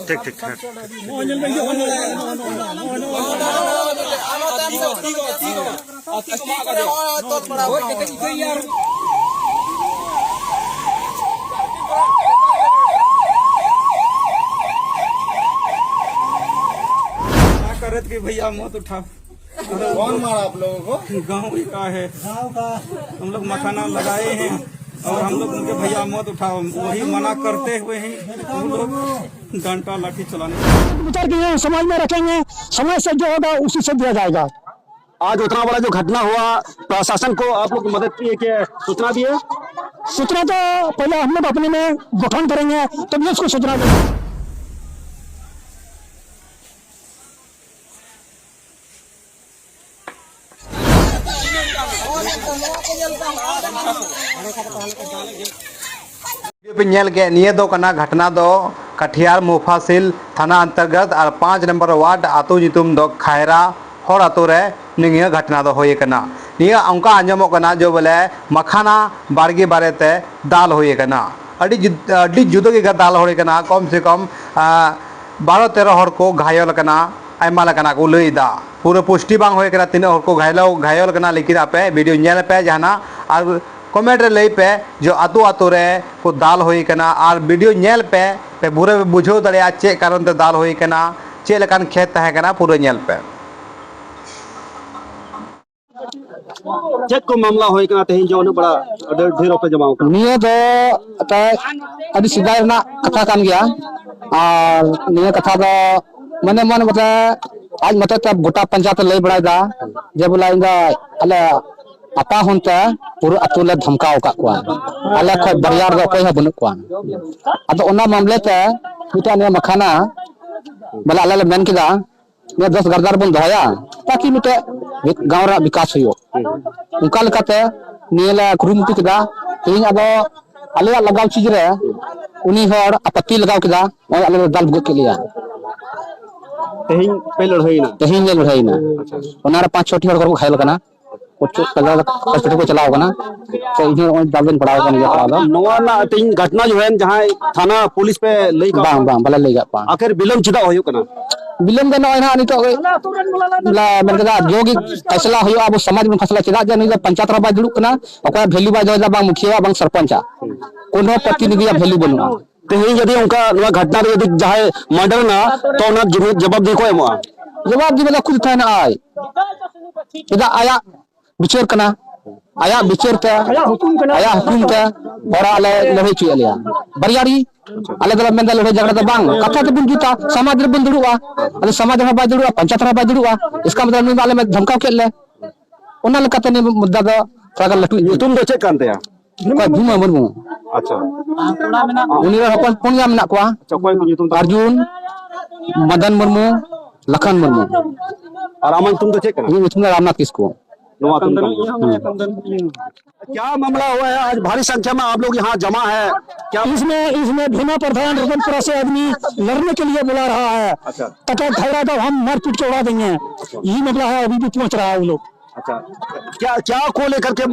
ठीक ठीक करत कि भैया मत उठाओ। कौन मारा आप लोगों को? गाँव ही का है, हम लोग मखाना लगाए हैं और हम लोग उनके भैया मत उठाओ, वही मना करते हुए ही हम लोग डंडा लाठी चलाने विचार किए, समाज में रखेंगे, समाज से जो होगा उसी से दिया जाएगा। आज उतना बड़ा जो घटना हुआ, प्रशासन को आप लोग मदद की है, सूचना दिए? सूचना तो पहले हम लोग अपने में गठन करेंगे तभी उसको सूचना देंगे। घटना दो कटिहार मुफासिल थाना अंतर्गत और 5 नंबर वार्ड आतु नितुम दो खायरा हर आतु रे निया घटना दो होय कना निया अंका आंजमो कना जो बोले मखाना बारगे बारेते दाल होय कना अडी जुदो के दाल होय कना कम से कम 12-13 हर को घायल कना आयमा लकना को लैदा पूरा पुष्टि बांग होय कना तीन हर को घायल कना लेकिन आपे वीडियो नेल पे जाना और कमेंट रे लई पे जो आतु आतु रे को दाल होई कना और वीडियो नेल पे पूरे बुझो दड़िया चे कारण ते दाल होई कना चे लकान खेत तहे कना पूरे नेल पे चेक को मामला होई कना तेहिं जो बड़ा ढेर पे जमाव कना निये दो अभी सिदाय ना कथा कान गया और निये कथा दो मने मन बता आज मत तब गोटा पंचायत लई बड़ाय दा जे बोला इंदा अले अपा होनते पूरा अतु ले धमकाव का को अले ख बरियार दो कोई बनु को अतो ओना मामले ते मिटा ने मखाना बोला अले ले मेन किदा ने 10 गरदार बन दोया ताकि मिटे गांव रा विकास हुयो उनका लकाते नियला कुरुमुटु किदा तेहिं अब अले लगाव चीज रे उनी हर आपत्ति लगाव किदा और अले दाल भुग के लिया तेहिं पे लड़ाई ना ओनारे 5-6 हर को घायल कना हॉस्पिटल को चलाओ कना तो इधर दालन पड़ाओ कन गया पड़ा नवा ना तेहिं घटना जो है जहां थाना पुलिस पे लई का बांग बांग बला लई गा पा आखिर विलंब चिदा होयो कना विलंब दे नय ना नितो ला मेनका जोगी फैसला होयो अब समाज में फैसला चिदा जे नहीं पंचायत रा बा जुड़ू कना ओकरा वैल्यू बा जो बा मुखिया बा सरपंच कोनो प्रतिनिधि वैल्यू बनुआ तेहिं यदि उनका नवा घटना रे यदि जहां मर्डर ना तो ना जवाब दी को एमो जवाब दी बला खुद था ना आय इदा आया बिचार कना आया बिचार ते आया हुकुम ते बड़ा ले लड़ाई चुया लिया बरियारी अले दला मेंदा लड़ाई झगड़ा तो बांग कथा तो बुन जुता समाज रे बुन दुड़ुआ अले समाज रे बा दुड़ुआ पंचायत रे बा दुड़ुआ इसका मतलब नहीं वाले में धमकाव के ले ओना लकाते ने मुद्दा दो थोड़ा लटू तुम दो चेक कानते या कोई भूमा मरमु अच्छा उनी रे हपन पुनिया मेना कोआ अच्छा कोई को तुम अर्जुन मदन मुर्मू लखन मुर्मू और अमन तुम तो चेक करो ये तुम रामनाथ किसको क्या मामला हुआ है आज भारी संख्या में आप लोग यहाँ जमा है क्या इसमें भीमा प्रधान रतनपुरा से आदमी लड़ने के लिए बुला रहा है अच्छा तथा खैरा तो हम मार पीट के उड़ा देंगे यही मामला है अभी भी पहुंच रहा है वो लोग अच्छा क्या क्या को लेकर के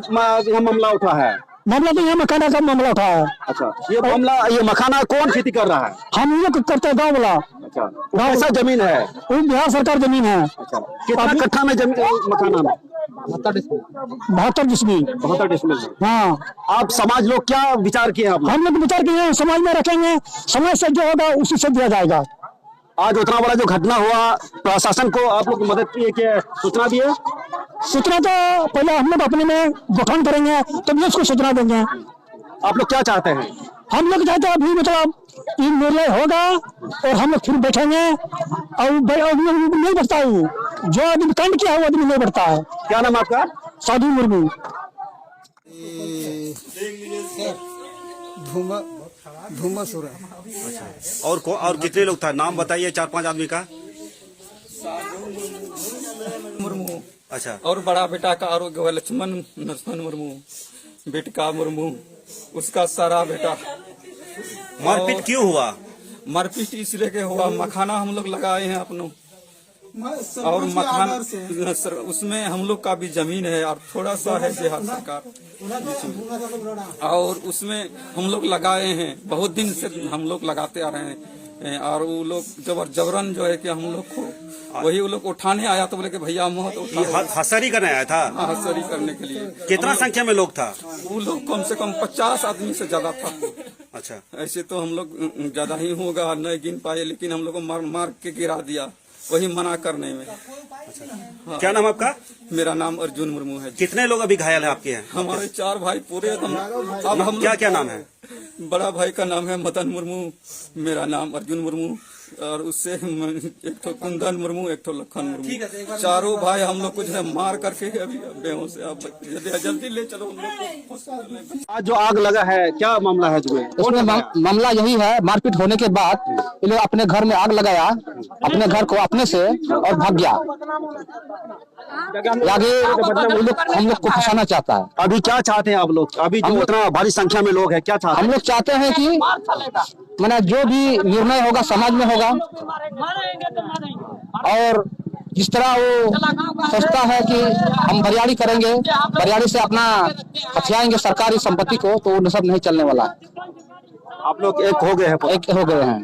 यहाँ मामला उठा है मामला तो यहाँ मखाना का मामला उठा है अच्छा ये मामला ये मखाना कौन खेती कर रहा है हम लोग करते हैं गाँव वाला अच्छा कैसा जमीन है वो बिहार सरकार जमीन है अच्छा कितना कट्ठा में जमीन मखाना में 72 डिसमिल हाँ आप समाज लोग क्या विचार किए हम लोग विचार किए समाज में रखेंगे समाज से जो होगा उसी से दिया जाएगा आज उतना बड़ा जो घटना हुआ प्रशासन को आप लोग मदद की है सूचना दिए सूचना तो पहले हम लोग अपने में गठन करेंगे तभी उसको सूचना देंगे आप लोग क्या चाहते हैं हम लोग चाहते हैं अभी मतलब ये निर्णय होगा और हम लोग फिर बैठेंगे और नहीं बढ़ता हूँ जो आदमी कांड किया वो आदमी नहीं बढ़ता है क्या नाम आपका साधु मुर्मू धूमा सुरा और कितने लोग था नाम बताइए 4-5 आदमी का मुर्मू अच्छा और बड़ा बेटा का आरोग्य हुआ लक्ष्मण नरसमन मुर्मू बेटका मुर्मू उसका सारा बेटा मारपीट क्यों हुआ मारपीट इसलिए के हुआ मखाना हम लोग लगाए हैं अपनों और मकान सर उसमें हम लोग का भी जमीन है और थोड़ा सा है बिहार सरकार, और उसमें हम लोग लगाए हैं, बहुत दिन से हम लोग लगाते आ रहे हैं। और वो लोग जबरन जो है कि हम लोग को वही वो लोग उठाने आया तो बोले कि भैया मोह तो ये हसरी करने आया था। हसरी करने के लिए। कितना संख्या में लोग था? वो लोग कम से कम 50 आदमी से ज्यादा था। अच्छा, ऐसे तो हम लोग ज्यादा ही होगा, नहीं गिन पाए, लेकिन हम लोग को मार मार के गिरा दिया वही मना करने में। अच्छा। क्या नाम आपका? मेरा नाम अर्जुन मुर्मू है। कितने लोग अभी घायल है आपके यहाँ? हमारे 4 भाई पूरे। अब हम क्या क्या नाम है? बड़ा भाई का नाम है मदन मुर्मू, मेरा नाम अर्जुन मुर्मू, और उससे एक तो कुंदन मुर्मू, एक तो लखन मुर्मू। चारों भाई हम लोग कुछ है मार करके अभी बेहोश है। अब जल्दी ले चलो हम लोग। आज जो आग लगा है क्या मामला है? जो उसमें मामला यही है, मारपीट होने के बाद ये लोग अपने घर में आग लगाया, अपने घर को अपने से, और भाग गया। आगे हम लोग को फंसाना चाहता है। अभी क्या चाहते हैं आप लोग? अभी जो इतना भारी संख्या में लोग हैं, क्या चाहते हैं? हम लोग चाहते हैं कि माने जो भी निर्णय होगा समाज में होगा, और जिस तरह वो सोचता है कि हम बरियारी करेंगे, बरियारी से अपना हथियाएंगे सरकारी संपत्ति को, तो वो सब नहीं चलने वाला। आप लोग एक हो गए हैं? एक हो गए हैं।